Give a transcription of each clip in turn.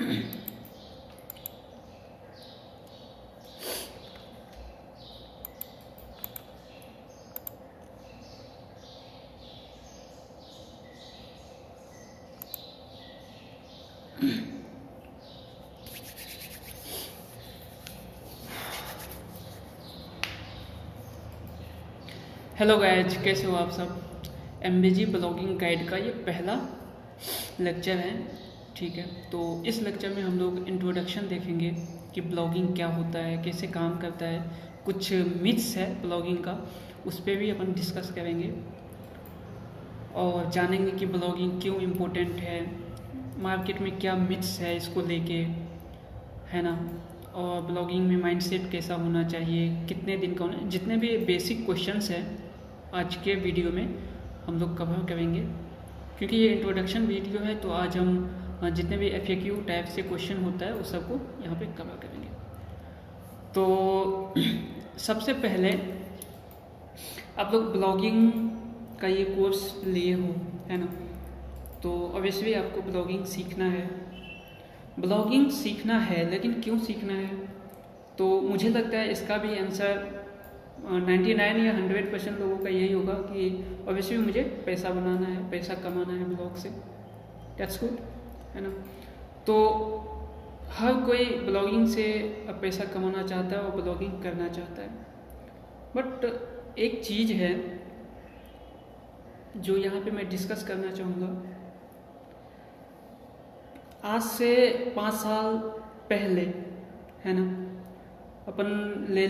Hello guys, कैसे हो आप सब। एमबीजी ब्लॉगिंग गाइड का ये पहला लेक्चर है। ठीक है, तो इस लेक्चर में हम लोग इंट्रोडक्शन देखेंगे कि ब्लॉगिंग क्या होता है, कैसे काम करता है, कुछ मिथ्स है ब्लॉगिंग का, उस पर भी अपन डिस्कस करेंगे और जानेंगे कि ब्लॉगिंग क्यों इम्पोर्टेंट है, मार्केट में क्या मिथ्स है इसको लेके, है ना। और ब्लॉगिंग में माइंडसेट कैसा होना चाहिए, कितने दिन का होना, जितने भी बेसिक क्वेश्चंस हैं आज के वीडियो में हम लोग कवर करेंगे। क्योंकि ये इंट्रोडक्शन वीडियो है तो आज हम जितने भी FAQ टाइप से क्वेश्चन होता है उस सबको यहाँ पे कवर करेंगे। तो सबसे पहले आप लोग ब्लॉगिंग का ये कोर्स लिए हो, है ना, तो ऑब्वियसली आपको ब्लॉगिंग सीखना है। ब्लॉगिंग सीखना है, लेकिन क्यों सीखना है, तो मुझे लगता है इसका भी आंसर 99 या 100% लोगों का यही होगा कि ऑब्वियसली मुझे पैसा बनाना है, पैसा कमाना है ब्लॉग से। दैट्स गुड, है ना। तो हर कोई ब्लॉगिंग से पैसा कमाना चाहता है और ब्लॉगिंग करना चाहता है। बट एक चीज़ है जो यहाँ पे मैं डिस्कस करना चाहूँगा। आज से 5 साल पहले, है ना, अपन ले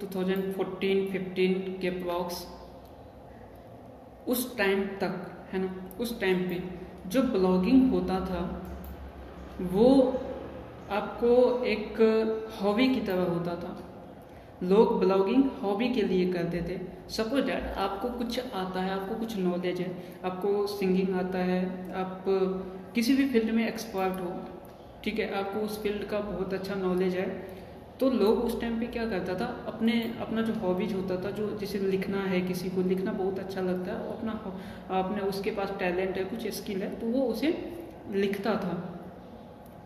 2014-15 के ब्लॉग्स, उस टाइम तक, है ना, उस टाइम पे जो ब्लॉगिंग होता था वो आपको एक हॉबी की तरह होता था। लोग ब्लॉगिंग हॉबी के लिए करते थे। सपोज दैट आपको कुछ आता है, आपको कुछ नॉलेज है, आपको सिंगिंग आता है, आप किसी भी फील्ड में एक्सपर्ट हो, ठीक है, आपको उस फील्ड का बहुत अच्छा नॉलेज है, तो लोग उस टाइम पे क्या करता था, अपना जो हॉबीज होता था, जो जैसे लिखना है, किसी को लिखना बहुत अच्छा लगता है, अपने उसके पास टैलेंट है, कुछ स्किल है, तो वो उसे लिखता था,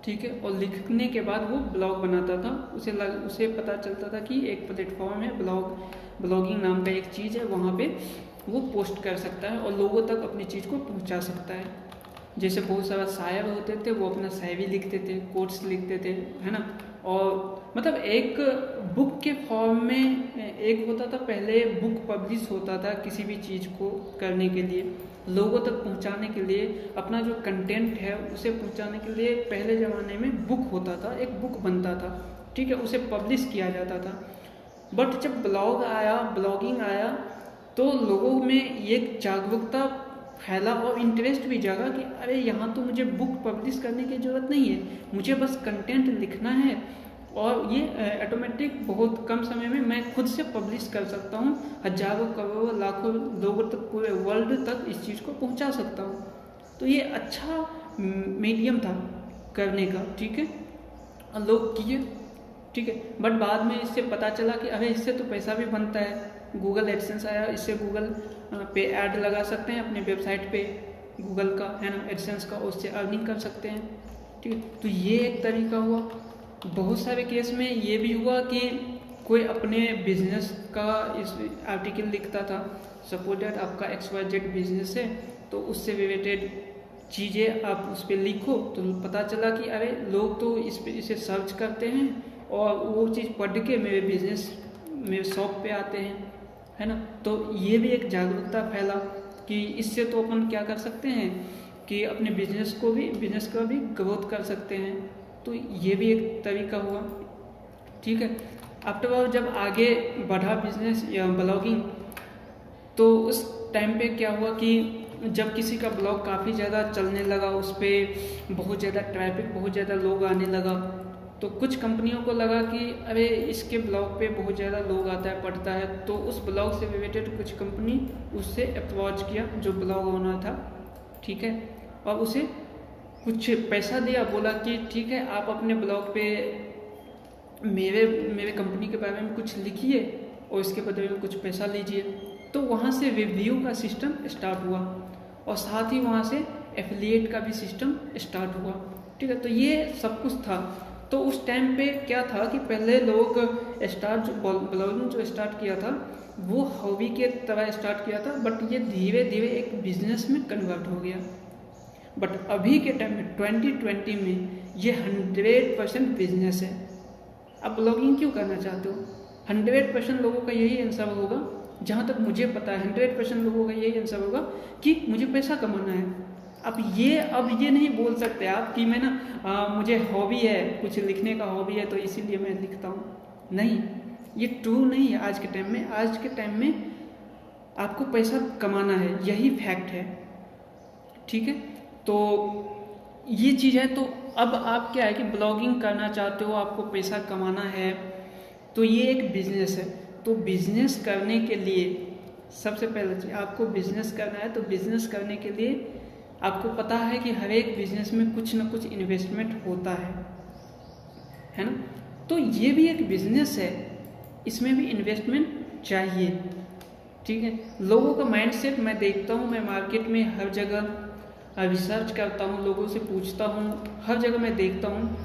ठीक है, और लिखने के बाद वो ब्लॉग बनाता था। उसे पता चलता था कि एक प्लेटफॉर्म है, ब्लॉगिंग नाम का एक चीज़ है, वहाँ पे वो पोस्ट कर सकता है और लोगों तक अपनी चीज़ को पहुँचा सकता है। जैसे बहुत सारा शायर होते थे, वो अपना शायरी लिखते थे, कोट्स लिखते थे, है ना, और मतलब एक बुक के फॉर्म में एक होता था, पहले बुक पब्लिश होता था किसी भी चीज़ को करने के लिए, लोगों तक पहुंचाने के लिए, अपना जो कंटेंट है उसे पहुंचाने के लिए पहले ज़माने में बुक होता था, एक बुक बनता था, ठीक है, उसे पब्लिश किया जाता था। बट जब ब्लॉग आया, ब्लॉगिंग आया, तो लोगों में एक जागरूकता फैला और इंटरेस्ट भी जागा कि अरे यहाँ तो मुझे बुक पब्लिश करने की ज़रूरत नहीं है, मुझे बस कंटेंट लिखना है और ये ऑटोमेटिक बहुत कम समय में मैं खुद से पब्लिश कर सकता हूँ, हजारों करोड़ों लाखों लोगों तक, पूरे वर्ल्ड तक इस चीज़ को पहुँचा सकता हूँ। तो ये अच्छा मीडियम था करने का, ठीक है, और लोग किए, ठीक है। बट बाद में इससे पता चला कि अरे इससे तो पैसा भी बनता है, गूगल एडसेंस आया, इससे गूगल पे ऐड लगा सकते हैं अपने वेबसाइट पे, गूगल का, है ना, एडसेंस का, उससे अर्निंग कर सकते हैं, ठीक है। तो ये एक तरीका हुआ। बहुत सारे केस में ये भी हुआ कि कोई अपने बिजनेस का इस आर्टिकल लिखता था, सपोज दैट आपका XYZ बिजनेस है, तो उससे रिलेटेड चीज़ें आप उस पर लिखो, तो पता चला कि अरे लोग तो इसे सर्च करते हैं और वो चीज़ पढ़ के मेरे शॉप पे आते हैं, है ना। तो ये भी एक जागरूकता फैला कि इससे तो अपन क्या कर सकते हैं कि अपने बिजनेस का भी ग्रोथ कर सकते हैं। तो ये भी एक तरीका हुआ, ठीक है। आफ्टर ऑल जब आगे बढ़ा बिजनेस या ब्लॉगिंग, तो उस टाइम पे क्या हुआ कि जब किसी का ब्लॉग काफ़ी ज़्यादा चलने लगा, उस पर बहुत ज़्यादा ट्रैफिक, बहुत ज़्यादा लोग आने लगा, तो कुछ कंपनियों को लगा कि अरे इसके ब्लॉग पे बहुत ज़्यादा लोग आता है, पढ़ता है, तो उस ब्लॉग से रिलेटेड कुछ कंपनी उससे अप्रोच किया, जो ब्लॉग ओनर था, ठीक है, और उसे कुछ पैसा दिया, बोला कि ठीक है आप अपने ब्लॉग पे मेरे कंपनी के बारे में कुछ लिखिए और इसके बदले में कुछ पैसा लीजिए। तो वहाँ से रिव्यू का सिस्टम स्टार्ट हुआ और साथ ही वहाँ से एफिलिएट का भी सिस्टम स्टार्ट हुआ। ठीक है। तो ये सब कुछ था। तो उस टाइम पे क्या था कि पहले लोग ब्लॉगिंग जो स्टार्ट किया था वो हॉबी के तरह स्टार्ट किया था, बट ये धीरे धीरे एक बिजनेस में कन्वर्ट हो गया। बट अभी के टाइम में 2020 में ये 100% बिजनेस है। आप ब्लॉगिंग क्यों करना चाहते हो? 100% लोगों का यही आंसर होगा, जहाँ तक मुझे पता है 100% लोगों का यही आंसर होगा कि मुझे पैसा कमाना है। अब ये नहीं बोल सकते आप कि मैं ना मुझे हॉबी है, कुछ लिखने का हॉबी है तो इसीलिए मैं लिखता हूँ। नहीं, ये ट्रू नहीं है। आज के टाइम में आपको पैसा कमाना है, यही फैक्ट है, ठीक है। तो ये चीज़ है। तो अब आप क्या है कि ब्लॉगिंग करना चाहते हो, आपको पैसा कमाना है, तो ये एक बिजनेस है। तो बिजनेस करने के लिए सबसे पहले चीज़, आपको बिजनेस करना है तो बिजनेस करने के लिए आपको पता है कि हर एक बिजनेस में कुछ ना कुछ इन्वेस्टमेंट होता है ना। तो ये भी एक बिजनेस है, इसमें भी इन्वेस्टमेंट चाहिए, ठीक है। लोगों का माइंडसेट मैं देखता हूँ, मैं मार्केट में हर जगह रिसर्च करता हूँ, लोगों से पूछता हूँ, हर जगह मैं देखता हूँ,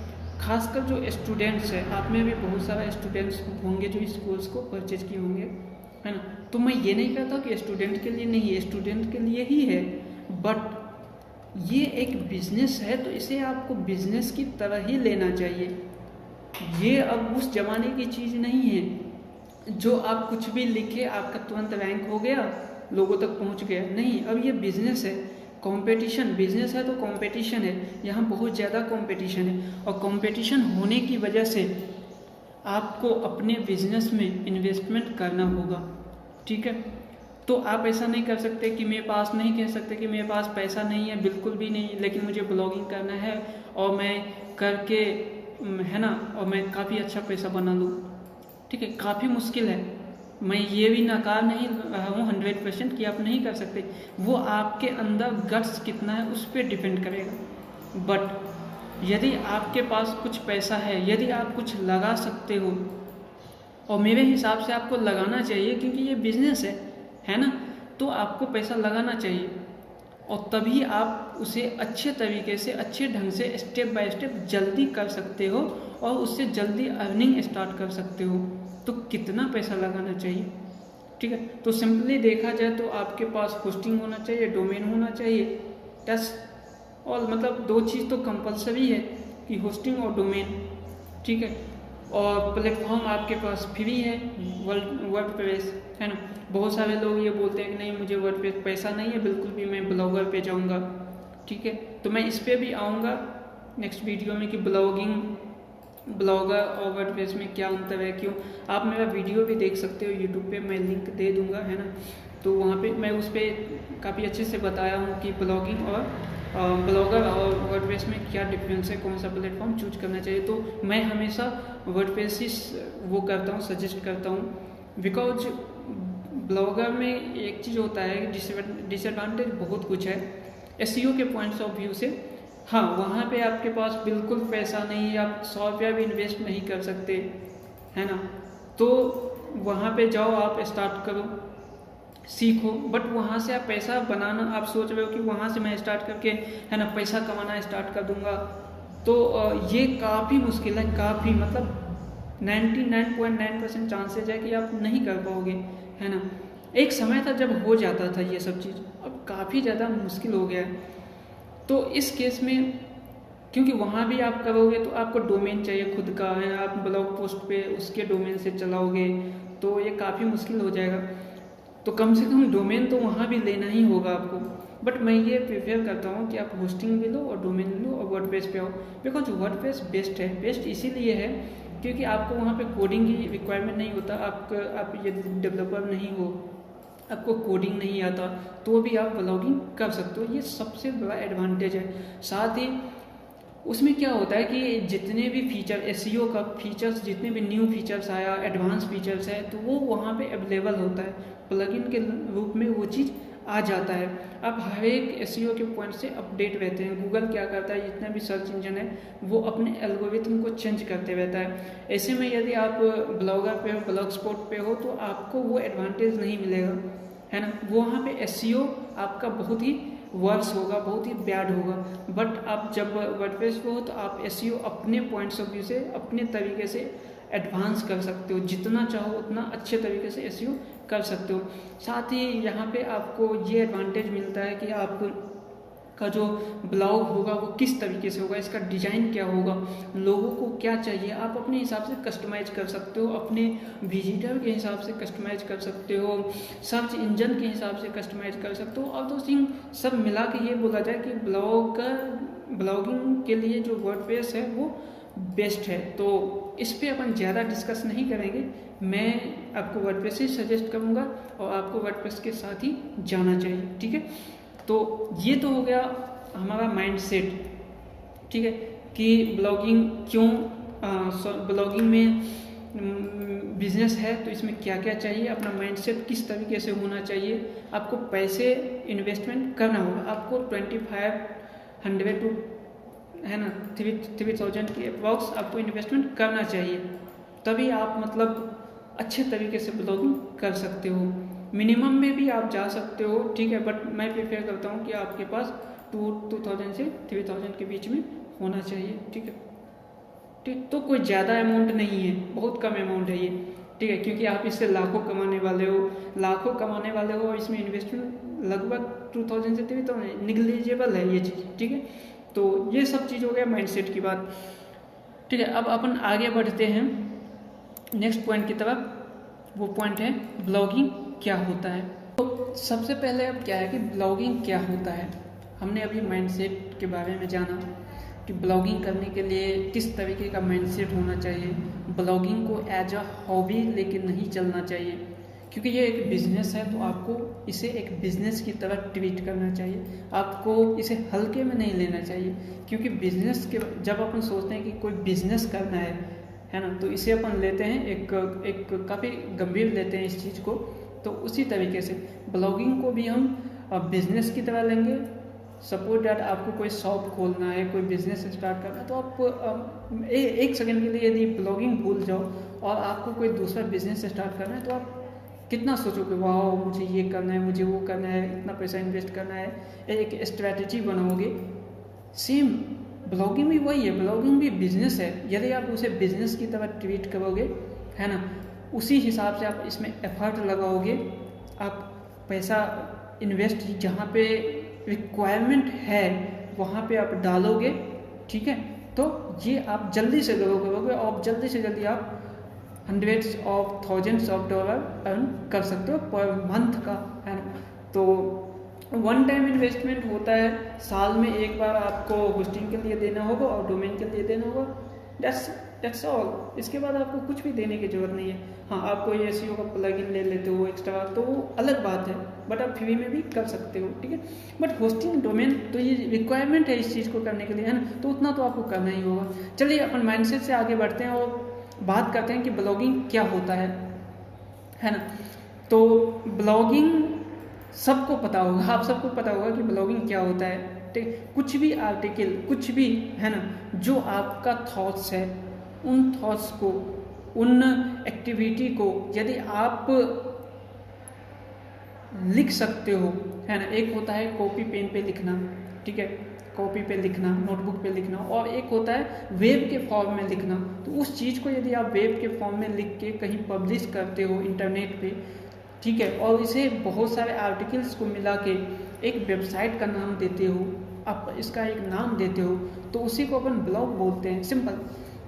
खासकर जो स्टूडेंट्स हैं, आप में भी बहुत सारा स्टूडेंट्स होंगे जो इस कोर्स को परचेज किए होंगे, है ना। तो मैं ये नहीं कहता कि स्टूडेंट के लिए नहीं है, स्टूडेंट के लिए ही है, बट ये एक बिजनेस है तो इसे आपको बिजनेस की तरह ही लेना चाहिए। ये अब उस जमाने की चीज़ नहीं है जो आप कुछ भी लिखे आपका तुरंत रैंक हो गया, लोगों तक पहुंच गया। नहीं, अब ये बिजनेस है, कंपटीशन, बिजनेस है तो कंपटीशन है, यहाँ बहुत ज़्यादा कंपटीशन है। और कंपटीशन होने की वजह से आपको अपने बिजनेस में इन्वेस्टमेंट करना होगा, ठीक है। तो आप ऐसा नहीं कर सकते कि मेरे पास, नहीं कह सकते कि मेरे पास पैसा नहीं है, बिल्कुल भी नहीं, लेकिन मुझे ब्लॉगिंग करना है और मैं करके, है ना, और मैं काफ़ी अच्छा पैसा बना लूँ, ठीक है। काफ़ी मुश्किल है। मैं ये भी नकार नहीं रहा हूँ 100% कि आप नहीं कर सकते, वो आपके अंदर गट्स कितना है उस पर डिपेंड करेगा। बट यदि आपके पास कुछ पैसा है, यदि आप कुछ लगा सकते हो, और मेरे हिसाब से आपको लगाना चाहिए क्योंकि ये बिजनेस है ना, तो आपको पैसा लगाना चाहिए और तभी आप उसे अच्छे तरीके से, अच्छे ढंग से, स्टेप बाय स्टेप जल्दी कर सकते हो और उससे जल्दी अर्निंग स्टार्ट कर सकते हो। तो कितना पैसा लगाना चाहिए, ठीक है। तो सिंपली देखा जाए तो आपके पास होस्टिंग होना चाहिए, डोमेन होना चाहिए, बस। और मतलब दो चीज़ तो कंपलसरी है कि होस्टिंग और डोमेन, ठीक है। और प्लेटफॉर्म आपके पास फ्री है, वर्डप्रेस, है ना। बहुत सारे लोग ये बोलते हैं कि नहीं मुझे वर्डप्रेस पैसा नहीं है बिल्कुल भी, मैं ब्लॉगर पे जाऊंगा, ठीक है। तो मैं इस पे भी आऊँगा नेक्स्ट वीडियो में कि ब्लॉगर और वर्डप्रेस में क्या अंतर है, क्यों। आप मेरा वीडियो भी देख सकते हो यूट्यूब पे, मैं लिंक दे दूंगा, है ना। तो वहाँ पे मैं उस पर काफ़ी अच्छे से बताया हूँ कि ब्लॉगिंग और ब्लॉगर और वर्डप्रेस में क्या डिफरेंस है, कौन सा प्लेटफॉर्म चूज करना चाहिए। तो मैं हमेशा वर्डप्रेस ही वो करता हूँ, सजेस्ट करता हूँ, बिकॉज ब्लॉगर में एक चीज़ होता है, डिसएडवांटेज बहुत कुछ है एसईओ के पॉइंट्स ऑफ व्यू से। हाँ, वहाँ पे आपके पास बिल्कुल पैसा नहीं है, आप 100 रुपया भी इन्वेस्ट नहीं कर सकते, है ना। तो वहाँ पे जाओ, आप स्टार्ट करो, सीखो, बट वहाँ से आप पैसा बनाना, आप सोच रहे हो कि वहाँ से मैं स्टार्ट करके, है ना, पैसा कमाना स्टार्ट कर दूंगा, तो ये काफ़ी मुश्किल है, काफ़ी मतलब 99.9% चांसेज है कि आप नहीं कर पाओगे, है ना। एक समय था जब हो जाता था ये सब चीज़, अब काफ़ी ज़्यादा मुश्किल हो गया है। तो इस केस में क्योंकि वहाँ भी आप करोगे तो आपको डोमेन चाहिए खुद का, है, आप ब्लॉग पोस्ट पे उसके डोमेन से चलाओगे तो ये काफ़ी मुश्किल हो जाएगा। तो कम से कम डोमेन तो वहाँ भी लेना ही होगा आपको। बट मैं ये प्रेफर करता हूँ कि आप होस्टिंग भी लो और डोमेन लो और वर्डप्रेस पे आओ, बिकॉज वर्डप्रेस बेस्ट है। बेस्ट इसीलिए है क्योंकि आपको वहाँ पे कोडिंग की रिक्वायरमेंट नहीं होता। आप यदि डेवलपर नहीं हो, आपको कोडिंग नहीं आता, तो भी आप ब्लॉगिंग कर सकते हो, ये सबसे बड़ा एडवांटेज है। साथ ही उसमें क्या होता है कि जितने भी फीचर, एसईओ का फीचर्स, जितने भी न्यू फीचर्स आया, एडवांस फीचर्स है, तो वो वहाँ पे अवेलेबल होता है, प्लगइन के रूप में वो चीज़ आ जाता है। अब हर एक एसईओ के पॉइंट से अपडेट रहते हैं। गूगल क्या करता है, जितना भी सर्च इंजन है वो अपने एल्गोरिथम को चेंज करते रहता है। ऐसे में यदि आप ब्लॉगर पे हो, ब्लॉग स्पॉट पे हो, तो आपको वो एडवांटेज नहीं मिलेगा, है ना। वो वहाँ पे एसईओ आपका बहुत ही वर्स होगा, बहुत ही बैड होगा। बट आप जब वर्डप्रेस पे हो तो आप एसईओ अपने पॉइंट्स ऑफ व्यू से, अपने तरीके से एडवांस कर सकते हो, जितना चाहो उतना अच्छे तरीके से एसईओ कर सकते हो। साथ ही यहाँ पे आपको ये एडवांटेज मिलता है कि आप का जो ब्लॉग होगा वो किस तरीके से होगा, इसका डिज़ाइन क्या होगा, लोगों को क्या चाहिए, आप अपने हिसाब से कस्टमाइज कर सकते हो, अपने विजिटर के हिसाब से कस्टमाइज कर सकते हो, सर्च इंजन के हिसाब से कस्टमाइज कर सकते हो। और दो थिंग सब मिला के ये बोला जाए कि ब्लॉगिंग के लिए जो वर्डप्रेस है वो बेस्ट है। तो इस पर अपन ज़्यादा डिस्कस नहीं करेंगे, मैं आपको वर्डप्रेस ही सजेस्ट करूँगा और आपको वर्डप्रेस के साथ ही जाना चाहिए, ठीक है। तो ये तो हो गया हमारा माइंडसेट, ठीक है, कि ब्लॉगिंग क्यों, ब्लॉगिंग में बिजनेस है तो इसमें क्या क्या चाहिए, अपना माइंडसेट किस तरीके से होना चाहिए, आपको पैसे इन्वेस्टमेंट करना होगा, आपको 2500 टू है ना 3000 के अप्रॉक्स आपको इन्वेस्टमेंट करना चाहिए, तभी आप मतलब अच्छे तरीके से ब्लॉगिंग कर सकते हो। मिनिमम में भी आप जा सकते हो, ठीक है, बट मैं प्रेफर करता हूँ कि आपके पास 2000 से 3000 के बीच में होना चाहिए, ठीक है। ठीक, तो कोई ज़्यादा अमाउंट नहीं है, बहुत कम अमाउंट है ये, ठीक है, क्योंकि आप इससे लाखों कमाने वाले हो और इसमें इन्वेस्टमेंट लगभग 2000 से 3000 निगलिजिबल है ये चीज़, ठीक है। तो ये सब चीज़ हो गया माइंडसेट की बात, ठीक है। अब अपन आगे बढ़ते हैं नेक्स्ट पॉइंट की तरफ। वो पॉइंट है ब्लॉगिंग क्या होता है। तो सबसे पहले अब क्या है कि ब्लॉगिंग क्या होता है। हमने अभी माइंडसेट के बारे में जाना कि ब्लॉगिंग करने के लिए किस तरीके का माइंडसेट होना चाहिए, ब्लॉगिंग को एज अ हॉबी लेके नहीं चलना चाहिए, क्योंकि ये एक बिजनेस है, तो आपको इसे एक बिजनेस की तरह ट्रीट करना चाहिए, आपको इसे हल्के में नहीं लेना चाहिए। क्योंकि बिजनेस के जब अपन सोचते हैं कि कोई बिजनेस करना है ना, तो इसे अपन लेते हैं एक काफ़ी गंभीर लेते हैं इस चीज़ को। तो उसी तरीके से ब्लॉगिंग को भी हम बिजनेस की तरह लेंगे। सपोज डैट आपको कोई शॉप खोलना है, कोई बिजनेस स्टार्ट करना है, तो आप एक सेकंड के लिए यदि ब्लॉगिंग भूल जाओ और आपको कोई दूसरा बिजनेस स्टार्ट करना है, तो आप कितना सोचोगे, वाह मुझे ये करना है, मुझे वो करना है, इतना पैसा इन्वेस्ट करना है, एक स्ट्रैटेजी बनाओगे। सेम ब्लॉगिंग भी वही है, ब्लॉगिंग भी बिजनेस है। यदि आप उसे बिजनेस की तरह ट्रीट करोगे, है ना, उसी हिसाब से आप इसमें एफर्ट लगाओगे, आप पैसा इन्वेस्ट जहाँ पे रिक्वायरमेंट है वहाँ पे आप डालोगे, ठीक है, तो ये आप जल्दी से ग्रो करोगे और जल्दी से जल्दी आप hundreds of thousands of dollar earn कर सकते हो पर मंथ का, है ना। तो वन टाइम इन्वेस्टमेंट होता है, साल में एक बार आपको होस्टिंग के लिए देना होगा और डोमेन के लिए देना होगा, दैट्स ऑल। इसके बाद आपको कुछ भी देने की जरूरत नहीं है। हाँ, आप कोई एसईओ का प्लगइन ले लेते हो एक्स्ट्रा, तो वो अलग बात है, बट आप फ्री में भी कर सकते हो, ठीक है। बट होस्टिंग डोमेन तो ये रिक्वायरमेंट है इस चीज़ को करने के लिए, है ना, तो उतना तो आपको करना ही होगा। चलिए अपन माइंडसेट से आगे बढ़ते हैं और बात करते हैं कि ब्लॉगिंग क्या होता है ना। तो ब्लॉगिंग सबको पता होगा, आप सबको पता होगा कि ब्लॉगिंग क्या होता है, ठीक। कुछ भी आर्टिकल, कुछ भी, है ना, जो आपका थॉट्स है, उन थॉट्स को, उन एक्टिविटी को यदि आप लिख सकते हो, है ना। एक होता है कॉपी पेन पे लिखना, ठीक है, कॉपी पे लिखना, नोटबुक पे लिखना, और एक होता है वेब के फॉर्म में लिखना। तो उस चीज़ को यदि आप वेब के फॉर्म में लिख के कहीं पब्लिश करते हो इंटरनेट पे, ठीक है, और इसे बहुत सारे आर्टिकल्स को मिला के एक वेबसाइट का नाम देते हो, आप इसका एक नाम देते हो, तो उसी को अपन ब्लॉग बोलते हैं, सिंपल,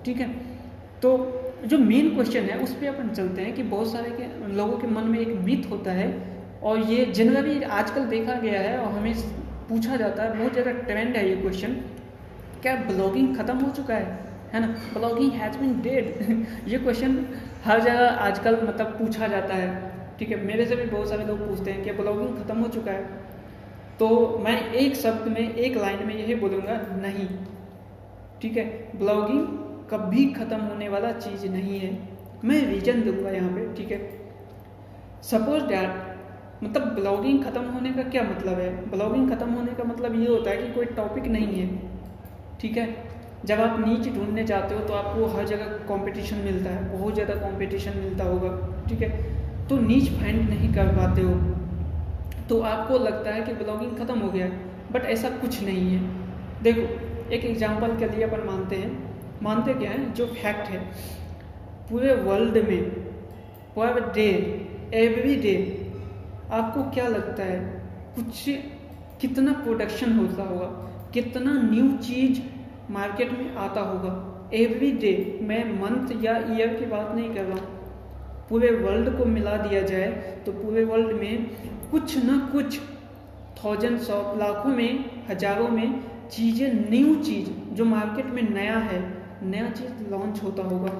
ठीक है। तो जो मेन क्वेश्चन है उस पर अपन चलते हैं कि बहुत सारे लोगों के मन में एक मिथ होता है, और ये जनरली आजकल देखा गया है और हमें पूछा जाता है, बहुत ज़्यादा ट्रेंड है ये क्वेश्चन, क्या ब्लॉगिंग ख़त्म हो चुका है ना, ब्लॉगिंग हैज़ बीन डेड। ये क्वेश्चन हर जगह आजकल मतलब पूछा जाता है, ठीक है। मेरे से भी बहुत सारे लोग पूछते हैं कि ब्लॉगिंग ख़त्म हो चुका है, तो मैं एक शब्द में, एक लाइन में यही बोलूँगा, नहीं, ठीक है। ब्लॉगिंग कभी ख़त्म होने वाला चीज़ नहीं है। मैं रीजन दूंगा यहाँ पे, ठीक है। सपोज डैट, मतलब ब्लॉगिंग ख़त्म होने का क्या मतलब है, ब्लॉगिंग ख़त्म होने का मतलब ये होता है कि कोई टॉपिक नहीं है, ठीक है। जब आप नीच ढूंढने जाते हो तो आपको हर जगह कंपटीशन मिलता है, बहुत ज़्यादा कंपटीशन मिलता होगा, ठीक है, तो नीच फाइंड नहीं कर पाते हो, तो आपको लगता है कि ब्लॉगिंग ख़त्म हो गया है, बट ऐसा कुछ नहीं है। देखो, एक एग्जांपल के लिए अपन मानते क्या है, जो फैक्ट है, पूरे वर्ल्ड में पर डे, एवरी डे, आपको क्या लगता है कितना प्रोडक्शन होता होगा, कितना न्यू चीज़ मार्केट में आता होगा एवरी डे। मैं मंथ या ईयर की बात नहीं कर रहा हूँ, पूरे वर्ल्ड को मिला दिया जाए तो पूरे वर्ल्ड में कुछ ना कुछ थाउजेंड्स ऑफ, लाखों में, हजारों में चीज़ें, न्यू चीज़ जो मार्केट में नया है, नया चीज़ लॉन्च होता होगा।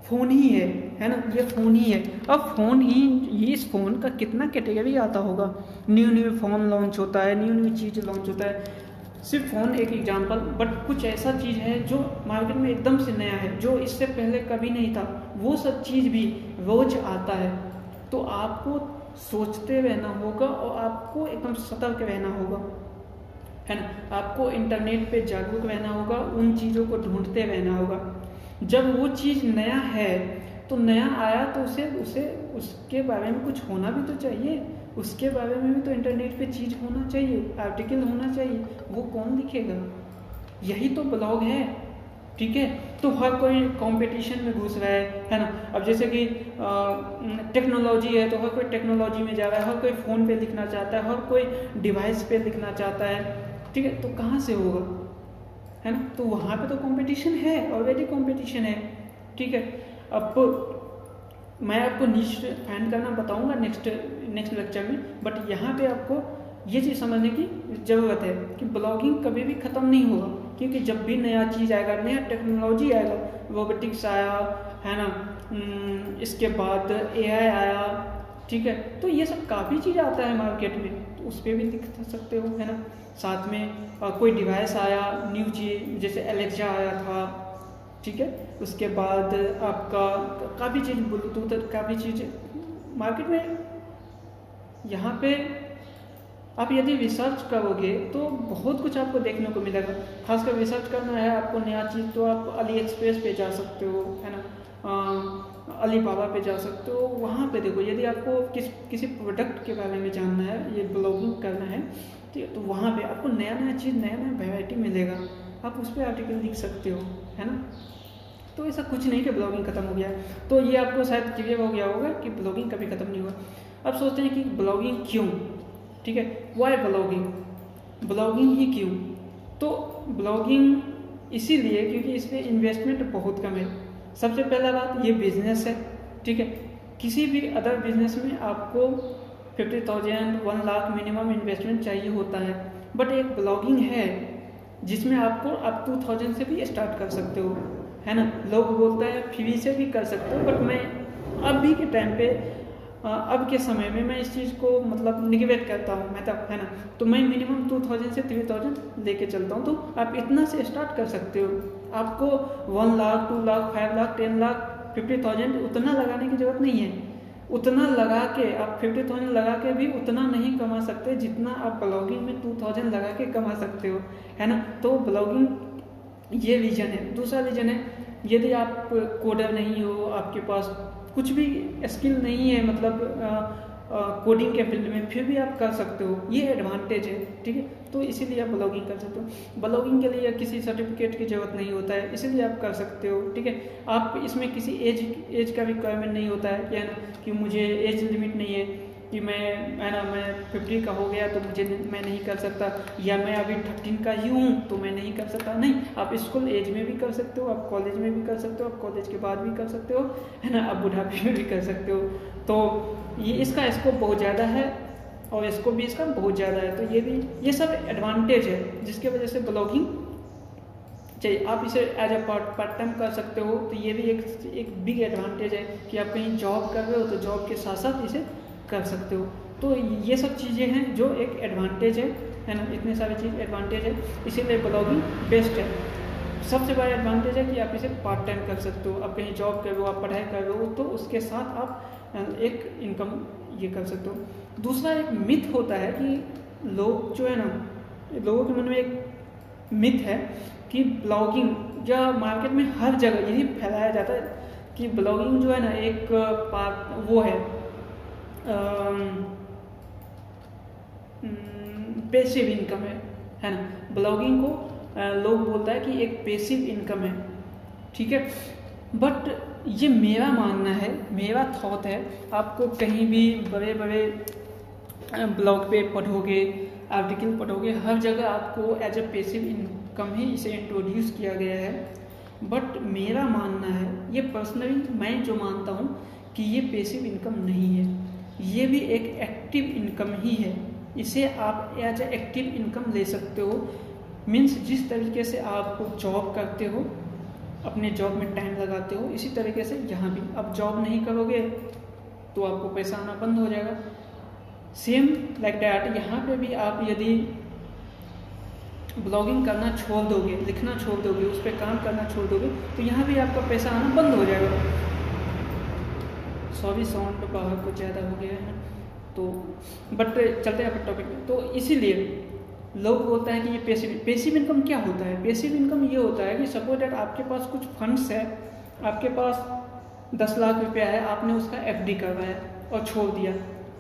फ़ोन ही है ना, ये फ़ोन ही है। अब फ़ोन ही, ये इस फ़ोन का कितना कैटेगरी आता होगा, न्यू फ़ोन लॉन्च होता है, न्यू चीज़ लॉन्च होता है। सिर्फ फ़ोन एक एग्जांपल, बट कुछ ऐसा चीज़ है जो मार्केट में एकदम से नया है, जो इससे पहले कभी नहीं था, वो सब चीज़ भी रोज आता है। तो आपको सोचते रहना होगा और आपको एकदम सतर्क रहना होगा, है ना। आपको इंटरनेट पे जागरूक रहना होगा, उन चीज़ों को ढूंढते रहना होगा। जब वो चीज़ नया है तो नया आया तो उसे उसके बारे में कुछ होना भी तो चाहिए, उसके बारे में भी तो इंटरनेट पे चीज़ होना चाहिए, आर्टिकल होना चाहिए। वो कौन लिखेगा? यही तो ब्लॉग है, ठीक है। तो हर कोई कंपटीशन में घुस रहा है ना। अब जैसे कि टेक्नोलॉजी है तो हर कोई टेक्नोलॉजी में जा रहा है, हर कोई फ़ोन पे लिखना चाहता है, हर कोई डिवाइस पे लिखना चाहता है, ठीक है। तो कहाँ से होगा, है ना। तो वहाँ पे तो कंपटीशन है, ऑलरेडी कंपटीशन है, ठीक है। अब मैं आपको निश फाइंड करना बताऊंगा नेक्स्ट लेक्चर में, बट यहाँ पे आपको ये चीज़ समझने की ज़रूरत है कि ब्लॉगिंग कभी भी ख़त्म नहीं होगा, क्योंकि जब भी नया चीज़ आएगा, नया टेक्नोलॉजी आएगा, रोबोटिक्स आया, है ना, इसके बाद AI आया, ठीक है। तो ये सब काफ़ी चीज़ आता है मार्केट में, तो उस पर भी लिख सकते हो, है ना। साथ में कोई डिवाइस आया न्यू चीज़, जैसे एलेक्सा आया था, ठीक है। उसके बाद आपका काफ़ी चीज़, ब्लूटूथ, काफ़ी चीज़ मार्केट में। यहाँ पे आप यदि रिसर्च करोगे तो बहुत कुछ आपको देखने को मिलेगा। खासकर रिसर्च करना है आपको नया चीज़, तो आप अली एक्सप्रेस पे जा सकते हो, है ना, अलीबाबा पे जा सकते हो। वहाँ पे देखो, यदि आपको किसी प्रोडक्ट के बारे में जानना है, ये ब्लॉगिंग करना है, ठीक है, तो वहाँ पे आपको नया चीज़, नया वैरायटी मिलेगा, आप उस पर आर्टिकल लिख सकते हो, है ना। तो ऐसा कुछ नहीं कि ब्लॉगिंग ख़त्म हो गया है। तो ये आपको शायद क्लियर हो गया होगा कि ब्लॉगिंग कभी ख़त्म नहीं हुआ। अब सोचते हैं कि ब्लॉगिंग क्यों, ठीक है, वाई ब्लॉगिंग ही क्यों। तो ब्लॉगिंग इसीलिए क्योंकि इसमें इन्वेस्टमेंट बहुत कम है। सबसे पहला बात, ये बिजनेस है, ठीक है। किसी भी अदर बिजनेस में आपको 50,000 1 लाख मिनिमम इन्वेस्टमेंट चाहिए होता है, बट एक ब्लॉगिंग है जिसमें आपको आप 2000 से भी स्टार्ट कर सकते हो, है ना। लोग बोलते हैं फ्री से भी कर सकते हो, बट मैं अभी के टाइम पे, अब के समय में मैं इस चीज़ को मतलब निगेट करता हूँ, मतलब, है ना। तो मैं मिनिमम 2000 से 3000 लेके चलता हूँ। तो आप इतना से स्टार्ट कर सकते हो। आपको 1 लाख 2 लाख 5 लाख 10 लाख 50,000 उतना लगाने की जरूरत नहीं है। उतना लगा के आप 50,000 लगा के भी उतना नहीं कमा सकते जितना आप ब्लॉगिंग में 2000 लगा के कमा सकते हो, है ना। तो ब्लॉगिंग ये रीजन है। दूसरा रीजन है, यदि आप कोडर नहीं हो, आपके पास कुछ भी स्किल नहीं है, मतलब कोडिंग के फील्ड में, फिर भी आप कर सकते हो, ये एडवांटेज है, ठीक है। तो इसीलिए आप ब्लॉगिंग कर सकते हो। ब्लॉगिंग के लिए किसी सर्टिफिकेट की जरूरत नहीं होता है, इसीलिए आप कर सकते हो, ठीक है। आप इसमें किसी एज का रिक्वायरमेंट नहीं होता है, क्या है ना, कि मुझे एज लिमिट नहीं है कि मैं, है ना, मैं 50 का हो गया तो मैं नहीं कर सकता, या मैं अभी 13 का ही हूँ तो मैं नहीं कर सकता। नहीं, आप स्कूल एज में भी कर सकते हो, आप कॉलेज में भी कर सकते हो, आप कॉलेज के बाद भी कर सकते हो, है ना, आप बुढ़ापे में भी कर सकते हो। तो ये इसका स्कोप बहुत ज़्यादा है और स्कोप भी इसका बहुत ज़्यादा है। तो ये सब एडवांटेज है जिसकी वजह से ब्लॉगिंग चाहिए। आप इसे एज ए पार्ट टाइम कर सकते हो, तो ये भी एक बिग एडवांटेज है कि आप कहीं जॉब कर रहे हो तो जॉब के साथ साथ इसे कर सकते हो। तो ये सब चीज़ें हैं जो एक एडवांटेज है ना। इतने सारी चीज़ एडवांटेज है, इसीलिए ब्लॉगिंग बेस्ट है। सबसे बड़ा एडवांटेज है कि आप इसे पार्ट टाइम कर सकते हो। आप कहीं जॉब कर रहे हो, आप पढ़ाई कर रहे हो, तो उसके साथ आप एक इनकम ये कर सकते हो। दूसरा एक मिथ होता है कि लोग जो है ना, लोगों के मन में एक मिथ है कि ब्लॉगिंग या मार्केट में हर जगह यही फैलाया जाता है कि ब्लॉगिंग जो है ना एक पार्ट वो है, पैसिव इनकम है ना। ब्लॉगिंग को लोग बोलता है कि एक पैसिव इनकम है, ठीक है। बट ये मेरा मानना है, मेरा थॉट है। आपको कहीं भी बड़े बड़े ब्लॉग पे पढ़ोगे, आर्टिकल पढ़ोगे, हर जगह आपको एज अ पैसिव इनकम ही इसे इंट्रोड्यूस किया गया है। बट मेरा मानना है, ये पर्सनली मैं जो मानता हूँ कि ये पैसिव इनकम नहीं है, ये भी एक एक्टिव इनकम ही है। इसे आप एज अ एक्टिव इनकम ले सकते हो। मीन्स जिस तरीके से आप जॉब करते हो, अपने जॉब में टाइम लगाते हो, इसी तरीके से यहाँ भी आप जॉब नहीं करोगे तो आपको पैसा आना बंद हो जाएगा। सेम लाइक दैट यहाँ पे भी आप यदि ब्लॉगिंग करना छोड़ दोगे, लिखना छोड़ दोगे, उस पर काम करना छोड़ दोगे, तो यहाँ भी आपका पैसा आना बंद हो जाएगा। सॉरी साउंड बाहर कुछ ज़्यादा हो गया है तो, बट चलते हैं अपने टॉपिक में। तो इसीलिए लोग बोलते हैं कि ये पैसिव इनकम क्या होता है। पैसिव इनकम ये होता है कि सपोज दैट आपके पास कुछ फंड्स है, आपके पास 10 लाख रुपया है, आपने उसका FD करवाया और छोड़ दिया,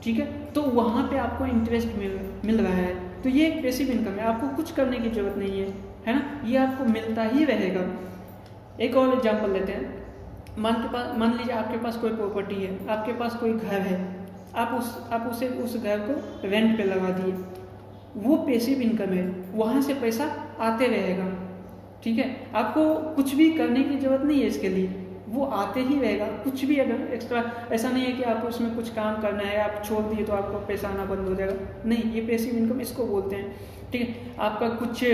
ठीक है, तो वहाँ पे आपको इंटरेस्ट मिल रहा है, तो ये एक पैसिव इनकम है। आपको कुछ करने की जरूरत नहीं है ना, ये आपको मिलता ही रहेगा। एक और एग्जांपल लेते हैं। मान लीजिए आपके पास कोई प्रॉपर्टी है, आपके पास कोई घर है, आप उस घर को रेंट पे लगा दिए, वो पैसिव इनकम है, वहाँ से पैसा आते रहेगा, ठीक है। आपको कुछ भी करने की जरूरत नहीं है इसके लिए, वो आते ही रहेगा। कुछ भी अगर एक्स्ट्रा, ऐसा नहीं है कि आपको उसमें कुछ काम करना है, आप छोड़ दिए तो आपको पैसा आना बंद हो जाएगा, नहीं, ये पैसिव इनकम इसको बोलते हैं, ठीक है। आपका कुछ,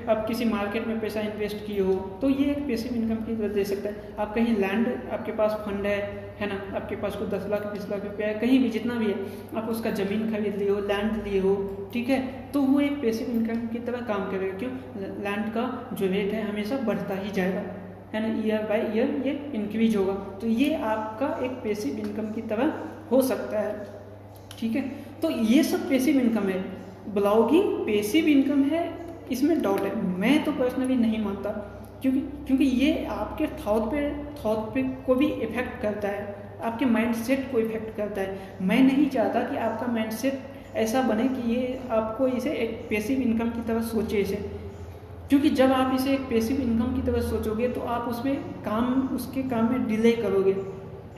आप किसी मार्केट में पैसा इन्वेस्ट किए हो तो ये एक पैसिव इनकम की तरह दे सकता है। आप कहीं लैंड, आपके पास फंड है ना, आपके पास कोई 10 लाख 20 लाख रुपया है, कहीं भी जितना भी है, आप उसका ज़मीन खरीद लिए हो, लैंड लिए हो, ठीक है, तो वो एक पैसिव इनकम की तरह काम करेगा। क्यों? लैंड का जो रेट है हमेशा बढ़ता ही जाएगा, है ना, ईयर बाय ईयर ये इंक्रीज होगा, तो ये आपका एक पैसिव इनकम की तरह हो सकता है, ठीक है। तो ये सब पैसिव इनकम है। ब्लॉगिंग पैसिव इनकम है, इसमें डाउट है। मैं तो पर्सनली नहीं मानता, क्योंकि ये आपके थॉट पे को भी इफेक्ट करता है, आपके माइंडसेट को इफेक्ट करता है। मैं नहीं चाहता कि आपका माइंडसेट ऐसा बने कि ये आपको इसे एक पैसिव इनकम की तरह सोचे इसे, क्योंकि जब आप इसे एक पैसिव इनकम की तरह सोचोगे तो आप उसके काम में डिले करोगे,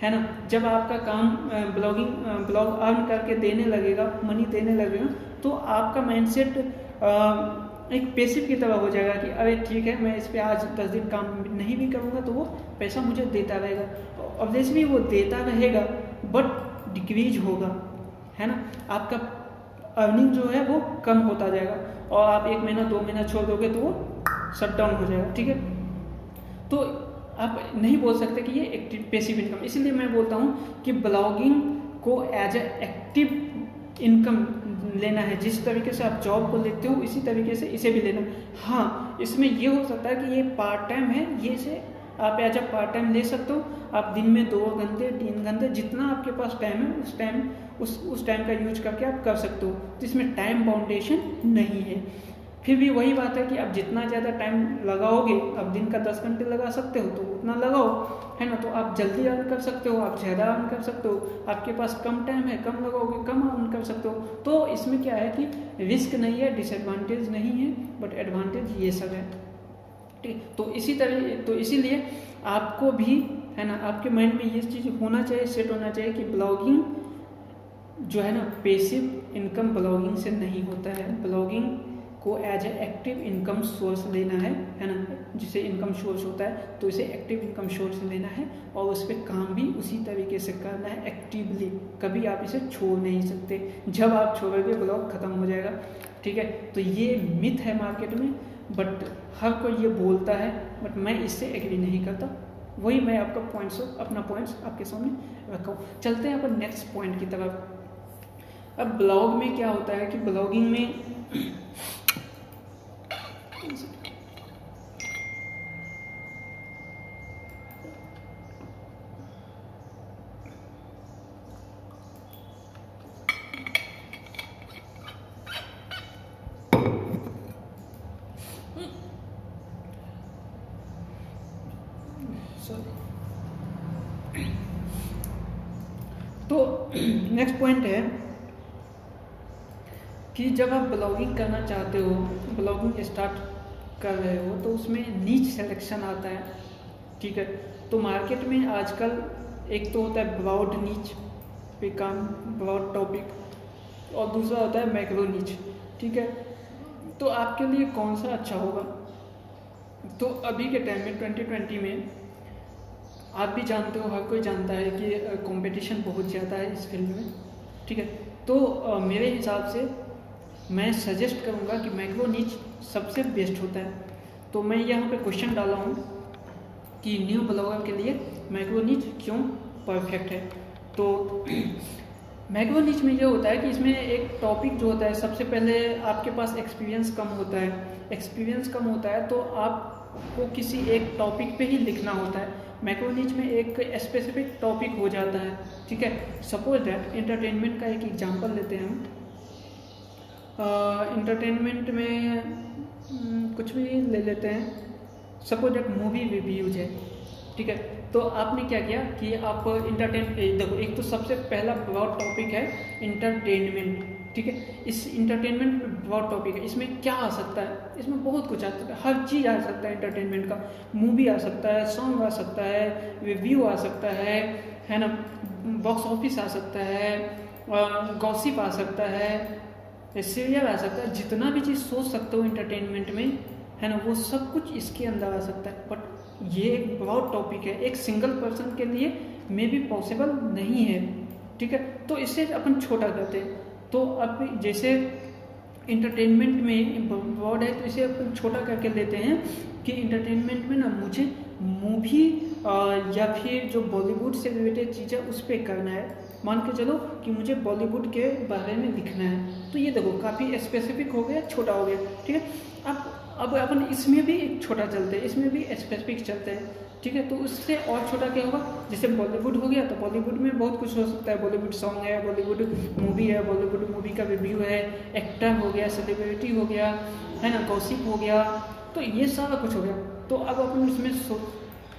है ना। जब आपका काम ब्लॉग अर्न करके देने लगेगा, मनी देने लगेगा, तो आपका माइंडसेट एक पैसिव की तरह हो जाएगा कि अरे ठीक है, मैं इस पे आज 10 दिन काम नहीं भी करूँगा तो वो पैसा मुझे देता रहेगा। ऑब्वियसली वो देता रहेगा बट डिक्रीज होगा, है ना। आपका अर्निंग जो है वो कम होता जाएगा और आप 1 महीना 2 महीना छोड़ दोगे तो वो शट डाउन हो जाएगा, ठीक है। तो आप नहीं बोल सकते कि ये एक्टिव पैसिव इनकम। इसीलिए मैं बोलता हूँ कि ब्लॉगिंग को एज ए एक्टिव इनकम लेना है। जिस तरीके से आप जॉब को लेते हो इसी तरीके से इसे भी लेना। हाँ, इसमें ये हो सकता है कि ये पार्ट टाइम है, ये से आप एज अ पार्ट टाइम ले सकते हो। आप दिन में 2 घंटे 3 घंटे जितना आपके पास टाइम है उस टाइम का यूज करके आप कर सकते हो, तो इसमें टाइम बाउंडेशन नहीं है। फिर भी वही बात है कि आप जितना ज़्यादा टाइम लगाओगे, आप दिन का 10 घंटे लगा सकते हो तो उतना लगाओ, है ना, तो आप जल्दी अर्न कर सकते हो, आप ज़्यादा अर्न कर सकते हो। आपके पास कम टाइम है, कम लगाओगे कम अर्न कर सकते हो। तो इसमें क्या है कि रिस्क नहीं है, डिसएडवांटेज नहीं है, बट एडवांटेज ये सब है, ठीक। तो इसीलिए आपको भी, है ना, आपके माइंड में ये चीज़ होना चाहिए, सेट होना चाहिए कि ब्लॉगिंग जो है ना, पैसिव इनकम ब्लॉगिंग से नहीं होता है। ब्लॉगिंग को as a active income source लेना है ना, जिसे इनकम सोर्स होता है तो इसे एक्टिव इनकम सोर्स लेना है और उस पर काम भी उसी तरीके से करना है एक्टिवली। कभी आप इसे छोड़ नहीं सकते, जब आप छोड़ोगे ब्लॉग खत्म हो जाएगा, ठीक है। तो ये मिथ है मार्केट में, बट हर कोई ये बोलता है, बट मैं इससे एग्री नहीं करता। वही मैं आपका अपना पॉइंट्स आपके सामने रखा हूँ। चलते हैं अपन नेक्स्ट पॉइंट की तरफ। अब ब्लॉग में क्या होता है कि ब्लॉगिंग में तो नेक्स्ट पॉइंट है कि जब आप ब्लॉगिंग करना चाहते हो, ब्लॉगिंग स्टार्ट कर रहे हो, तो उसमें नीच सिलेक्शन आता है, ठीक है। तो मार्केट में आजकल एक तो होता है ब्रॉड नीच पे काम, ब्रॉड टॉपिक, और दूसरा होता है मैक्रो नीच, ठीक है। तो आपके लिए कौन सा अच्छा होगा? तो अभी के टाइम में 2020 में आप भी जानते हो, हर कोई जानता है कि कंपटीशन बहुत ज़्यादा है इस फील्ड में, ठीक है। तो मेरे हिसाब से मैं सजेस्ट करूँगा कि मैक्रो नीच सबसे बेस्ट होता है। तो मैं यहाँ पे क्वेश्चन डाला हूँ कि न्यू ब्लॉगर के लिए मैक्रो नीच क्यों परफेक्ट है। तो मैक्रो नीच में ये होता है कि इसमें एक टॉपिक जो होता है, सबसे पहले आपके पास एक्सपीरियंस कम होता है, एक्सपीरियंस कम होता है तो आपको किसी एक टॉपिक पे ही लिखना होता है। मैक्रो नीच में एक स्पेसिफिक टॉपिक हो जाता है, ठीक है। सपोज दैट एंटरटेनमेंट का एक एग्जांपल लेते हैं हम। एंटरटेनमेंट में कुछ भी ले लेते हैं, सपोज दैट मूवी रिव्यूज है, ठीक है। तो आपने क्या किया कि आप देखो, एक तो सबसे पहला ब्रॉड टॉपिक है इंटरटेनमेंट, ठीक है। इस इंटरटेनमेंट ब्रॉड टॉपिक है, इसमें क्या आ सकता है? इसमें बहुत कुछ आ सकता है, हर चीज़ आ सकता है इंटरटेनमेंट का। मूवी आ सकता है, सॉन्ग आ सकता है, रिव्यू आ सकता है ना, बॉक्स ऑफिस आ सकता है, गॉसिप आ सकता है, सीरियल आ सकता है। जितना भी चीज़ सोच सकते हो इंटरटेनमेंट में, है ना, वो सब कुछ इसके अंदर आ सकता है। बट ये एक ब्रॉड टॉपिक है, एक सिंगल पर्सन के लिए मे भी पॉसिबल नहीं है, ठीक है। तो इससे अपन छोटा करते हैं। तो अब जैसे इंटरटेनमेंट में ब्रॉड है, तो इसे अपन छोटा करके लेते हैं कि इंटरटेनमेंट में ना मुझे मूवी या फिर जो बॉलीवुड से रिलेटेड चीज़ें उस पर करना है। मान के चलो कि मुझे बॉलीवुड के बारे में लिखना है, तो ये देखो काफ़ी स्पेसिफिक हो गया, छोटा हो गया, ठीक है। अब अपन इसमें भी छोटा चलते हैं, इसमें भी स्पेसिफिक चलते हैं, ठीक है। तो उससे और छोटा क्या होगा, जैसे बॉलीवुड हो गया तो बॉलीवुड में बहुत कुछ हो सकता है। बॉलीवुड सॉन्ग है, बॉलीवुड मूवी है, बॉलीवुड मूवी का रिव्यू है, एक्टर हो गया, सेलिब्रिटी हो गया, है ना, गॉसिप हो गया, तो ये सारा कुछ हो गया। तो अब अपन इसमें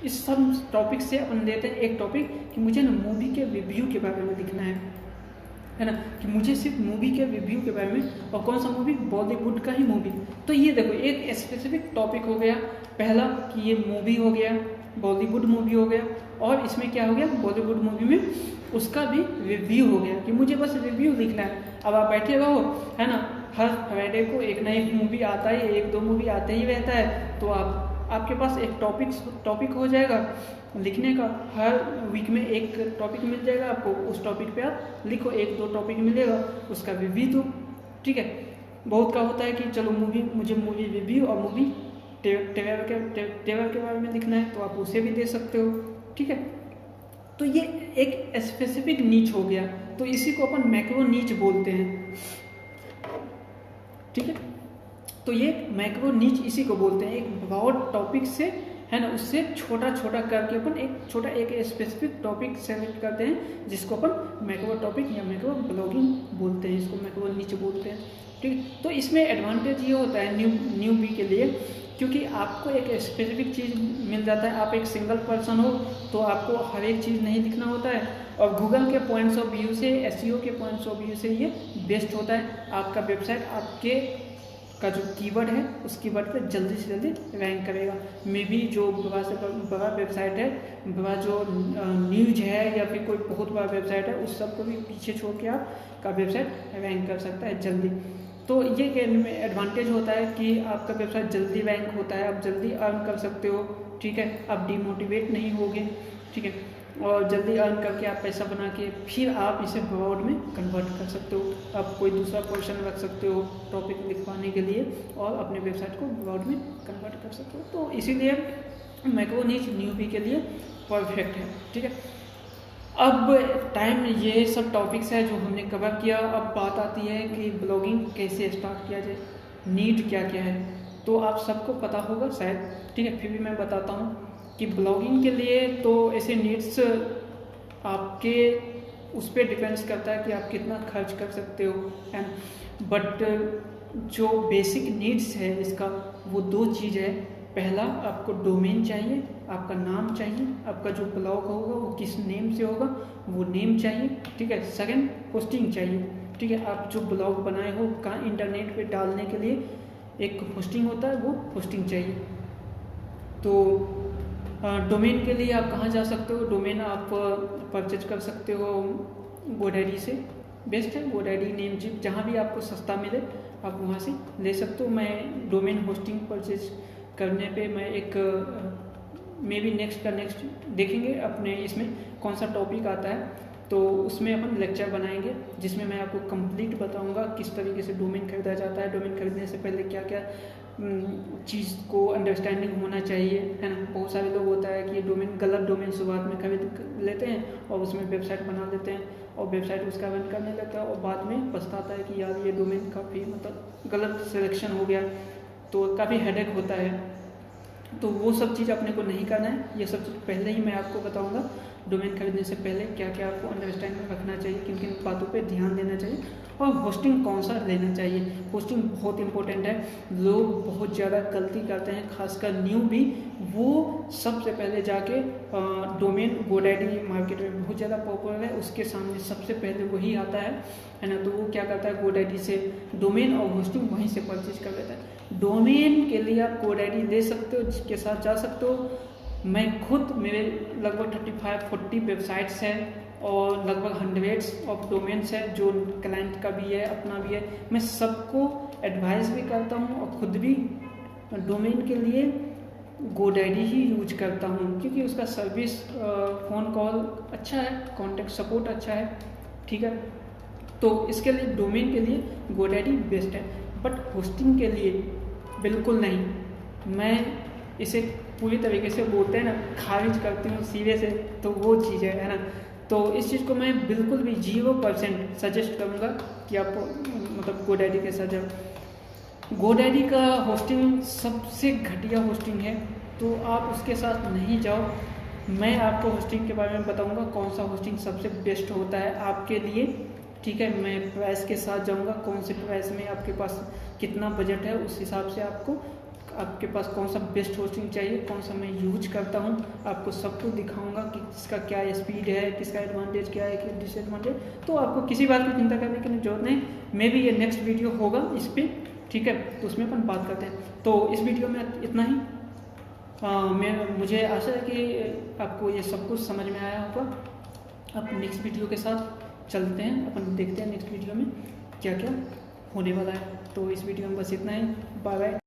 इस सब टॉपिक से अपन लेते हैं एक टॉपिक कि मुझे ना मूवी के रिव्यू के बारे में लिखना है ना, कि मुझे सिर्फ मूवी के रिव्यू के बारे में, और कौन सा मूवी, बॉलीवुड का ही मूवी। तो ये देखो एक स्पेसिफिक टॉपिक हो गया पहला कि ये मूवी हो गया, बॉलीवुड मूवी हो गया, और इसमें क्या हो गया, बॉलीवुड मूवी में उसका भी रिव्यू हो गया कि मुझे बस रिव्यू लिखना है। अब आप बैठे रहो, है ना, हर फ्राइडे को एक नई मूवी आता है, एक दो मूवी आते ही रहता है, तो आपके पास एक टॉपिक हो जाएगा लिखने का। हर वीक में एक टॉपिक मिल जाएगा आपको, उस टॉपिक पे आप लिखो, एक दो टॉपिक मिलेगा, उसका रिव्यू दो, ठीक है। बहुत का होता है कि चलो मुझे मूवी रिव्यू और मूवी ट्रेलर के बारे में लिखना है, तो आप उसे भी दे सकते हो, ठीक है। तो ये एक स्पेसिफिक नीच हो गया, तो इसी को अपन मैक्रो नीच बोलते हैं, ठीक है। तो ये मैक्रो नीच इसी को बोलते हैं, एक ब्रॉड टॉपिक से, है ना, उससे छोटा छोटा करके अपन एक स्पेसिफिक टॉपिक सेलेक्ट करते हैं, जिसको अपन मैक्रो टॉपिक या मैक्रो ब्लॉगिंग बोलते हैं, इसको मैक्रो नीच बोलते हैं, ठीक है। तो इसमें एडवांटेज ये होता है न्यूबी के लिए, क्योंकि आपको एक स्पेसिफिक चीज़ मिल जाता है। आप एक सिंगल पर्सन हो तो आपको हर एक चीज़ नहीं लिखना होता है, और गूगल के पॉइंट्स ऑफ व्यू से, एसईओ के पॉइंट्स ऑफ व्यू से ये बेस्ट होता है। आपका वेबसाइट आपके का जो कीवर्ड है उस कीवर्ड पे जल्दी से जल्दी रैंक करेगा। मे बी जो बड़ा से बड़ा वेबसाइट है, बड़ा जो न्यूज है या फिर कोई बहुत बड़ा वेबसाइट है, उस सब को भी पीछे छोड़ के आपका वेबसाइट रैंक कर सकता है जल्दी। तो ये एडवांटेज होता है कि आपका वेबसाइट जल्दी रैंक होता है, आप जल्दी अर्न कर सकते हो, ठीक है। आप डिमोटिवेट नहीं होगे, ठीक है, और जल्दी अर्न करके आप पैसा बना के फिर आप इसे ब्रॉड में कन्वर्ट कर सकते हो। आप कोई दूसरा पोर्शन रख सकते हो टॉपिक लिखवाने के लिए, और अपने वेबसाइट को ब्रॉड में कन्वर्ट कर सकते हो। तो इसीलिए मैक्रो नीच न्यूबी के लिए परफेक्ट है, ठीक है। अब टाइम ये सब टॉपिक्स है जो हमने कवर किया। अब बात आती है कि ब्लॉगिंग कैसे स्टार्ट किया जाए, नीड क्या क्या है। तो आप सबको पता होगा शायद, ठीक है, फिर भी मैं बताता हूँ कि ब्लॉगिंग के लिए तो ऐसे नीड्स आपके उस पर डिपेंड्स करता है कि आप कितना खर्च कर सकते हो, एंड बट जो बेसिक नीड्स है इसका, वो दो चीज़ है। पहला, आपको डोमेन चाहिए, आपका नाम चाहिए, आपका जो ब्लॉग होगा वो किस नेम से होगा वो नेम चाहिए, ठीक है। सेकंड, होस्टिंग चाहिए, ठीक है, आप जो ब्लॉग बनाए हो का इंटरनेट पे डालने के लिए एक होस्टिंग होता है, वो होस्टिंग चाहिए। तो डोमेन के लिए आप कहाँ जा सकते हो? डोमेन आप परचेज कर सकते हो GoDaddy से, बेस्ट है GoDaddy, नेमजिप, जहाँ भी आपको सस्ता मिले आप वहाँ से ले सकते हो। मैं डोमेन होस्टिंग परचेज करने पे मैं एक मे बी नेक्स्ट देखेंगे अपने इसमें कौन सा टॉपिक आता है, तो उसमें अपन लेक्चर बनाएंगे जिसमें मैं आपको कंप्लीट बताऊंगा किस तरीके से डोमेन खरीदा जाता है, डोमेन खरीदने से पहले क्या क्या चीज़ को अंडरस्टैंडिंग होना चाहिए, है ना। बहुत सारे लोग होता है कि डोमेन गलत डोमेन शुरुआत में खरीद लेते हैं और उसमें वेबसाइट बना देते हैं और वेबसाइट उसका रन करने लगता है और बाद में पछताता है कि यार ये डोमेन काफ़ी मतलब गलत सिलेक्शन हो गया, तो काफ़ी हेडेक होता है। तो वो सब चीज़ अपने को नहीं करना है, ये सब चीज़ पहले ही मैं आपको बताऊंगा। डोमेन खरीदने से पहले क्या क्या आपको अंडरस्टैंडिंग रखना चाहिए, किन किन बातों पे ध्यान देना चाहिए और होस्टिंग कौन सा लेना चाहिए। होस्टिंग बहुत इंपॉर्टेंट है, लोग बहुत ज़्यादा गलती करते हैं, खासकर न्यू भी। वो सबसे पहले जाके डोमेन GoDaddy मार्केट में बहुत ज़्यादा पॉपुलर है, उसके सामने सबसे पहले वही आता है ना। तो वो क्या करता है, GoDaddy से डोमेन और होस्टिंग वहीं से परचेज कर लेता है। डोमेन के लिए आप GoDaddy ले सकते हो, जिसके साथ जा सकते हो। मैं खुद, मेरे लगभग 35-40 वेबसाइट्स हैं और लगभग हंड्रेड्स ऑफ डोमेन्स है, जो क्लाइंट का भी है अपना भी है। मैं सबको एडवाइस भी करता हूँ और खुद भी डोमेन के लिए GoDaddy ही यूज करता हूँ, क्योंकि उसका सर्विस, फ़ोन कॉल अच्छा है, कॉन्टेक्ट सपोर्ट अच्छा है, ठीक है। तो इसके लिए डोमेन के लिए GoDaddy बेस्ट है, बट होस्टिंग के लिए बिल्कुल नहीं। मैं इसे पूरी तरीके से बोलते हैं ना, खारिज करती हूँ सिरे से, तो वो चीज़ है ना। तो इस चीज़ को मैं बिल्कुल भी 0% सजेस्ट करूँगा कि आप मतलब GoDaddy के साथ जाओ। GoDaddy का होस्टिंग सबसे घटिया होस्टिंग है, तो आप उसके साथ नहीं जाओ। मैं आपको होस्टिंग के बारे में बताऊँगा कौन सा होस्टिंग सबसे बेस्ट होता है आपके लिए, ठीक है। मैं प्राइस के साथ जाऊँगा, कौन से प्राइस में आपके पास कितना बजट है, उस हिसाब से आपके पास कौन सा बेस्ट होस्टिंग चाहिए, कौन सा मैं यूज करता हूँ, आपको सब कुछ दिखाऊंगा कि किसका क्या स्पीड है, किसका एडवांटेज क्या है, क्या डिसएडवांटेज। तो आपको किसी बात की चिंता करने की जरूरत नहीं। मे भी ये नेक्स्ट वीडियो होगा इस पर, ठीक है, तो उसमें अपन बात करते हैं। तो इस वीडियो में इतना ही। मुझे आशा है कि आपको ये सब कुछ समझ में आया होगा। अब नेक्स्ट वीडियो के साथ चलते हैं, अपन देखते हैं नेक्स्ट वीडियो में क्या क्या होने वाला है। तो इस वीडियो में बस इतना ही, बाय बाय।